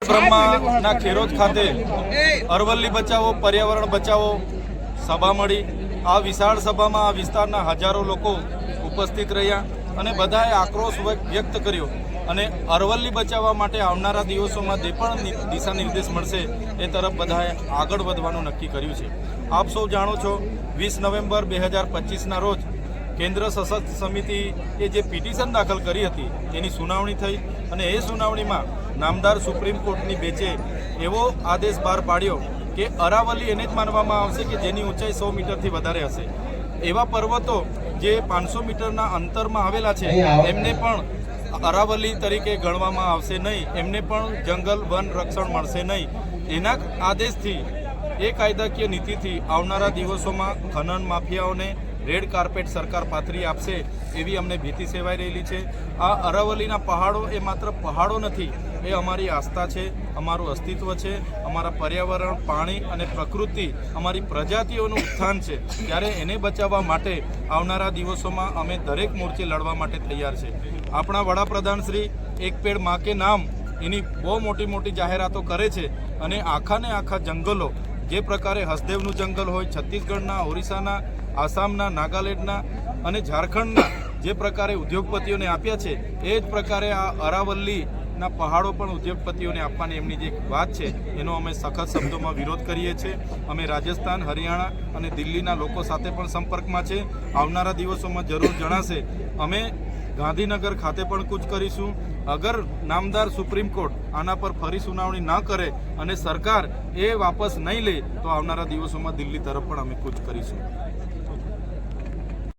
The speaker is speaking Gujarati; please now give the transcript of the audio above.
બ્રહ્માના ખેરોજ ખાતે અરવલ્લી બચાવો પર્યાવરણ બચાવો સભા મળી। આ વિશાળ સભામાં આ વિસ્તારના હજારો લોકો ઉપસ્થિત રહ્યા અને બધાએ આક્રોશ વ્યક્ત કર્યો અને અરવલ્લી બચાવવા માટે આવનારા દિવસોમાં જે પણ દિશા નિર્દેશ મળશે એ તરફ બધાએ આગળ વધવાનું નક્કી કર્યું છે। આપ સૌ જાણો છો 20 નવેમ્બર 2025ના રોજ કેન્દ્ર સશસ્ત્ર સમિતિએ જે પિટિશન દાખલ કરી હતી તેની સુનાવણી થઈ અને એ સુનાવણીમાં નામદાર સુપ્રીમ કોર્ટની બેચે એવો આદેશ બહાર પાડ્યો કે અરાવલી એને જ માનવામાં આવશે કે જેની ઊંચાઈ 100 મીટરથી વધારે હશે। એવા પર્વતો જે 500 મીટરના અંતરમાં આવેલા છે એમને પણ અરાવલી તરીકે ગણવામાં આવશે નહીં, એમને પણ જંગલ વન રક્ષણ મળશે નહીં। એના આદેશથી એ કાયદાકીય નીતિથી આવનારા દિવસોમાં ખનન માફિયાઓને રેડ કાર્પેટ સરકાર પાથરી આપશે એવી અમને ભીતિ સેવાઈ રહેલી છે। આ અરાવલીના પહાડો એ માત્ર પહાડો નથી, એ અમારી આસ્થા છે, અમારું અસ્તિત્વ છે, અમારા પર્યાવરણ, પાણી અને પ્રકૃતિ, અમારી પ્રજાતિઓનું ઉત્થાન છે। ત્યારે એને બચાવવા માટે આવનારા દિવસોમાં અમે દરેક મોરચે લડવા માટે તૈયાર છે। આપણા વડાપ્રધાન શ્રી એક પેડ માં કે નામ એની બહુ મોટી મોટી જાહેરાતો કરે છે અને આખાને આખા જંગલો જે પ્રકારે હસદેવનું જંગલ હોય, છત્તીસગઢના, ઓરિસ્સાના, આસામના, નાગાલેન્ડના અને ઝારખંડના જે પ્રકારે ઉદ્યોગપતિઓને આપ્યા છે એ જ પ્રકારે આ અરાવલ્લીના પહાડો પણ ઉદ્યોગપતિઓને આપવાની એમની જે વાત છે એનો અમે સખત શબ્દોમાં વિરોધ કરીએ છીએ। અમે રાજસ્થાન, હરિયાણા અને દિલ્હીના લોકો સાથે પણ સંપર્કમાં છે। આવનારા દિવસોમાં જરૂર જણાશે અમે ગાંધીનગર ખાતે પણ કૂચ કરીશું। અગર નામદાર સુપ્રીમ કોર્ટ આના પર ફરી સુનાવણી ન કરે અને સરકાર એ વાપસ નહીં લે તો આવનારા દિવસોમાં દિલ્હી તરફ પણ અમે કૂચ કરીશું।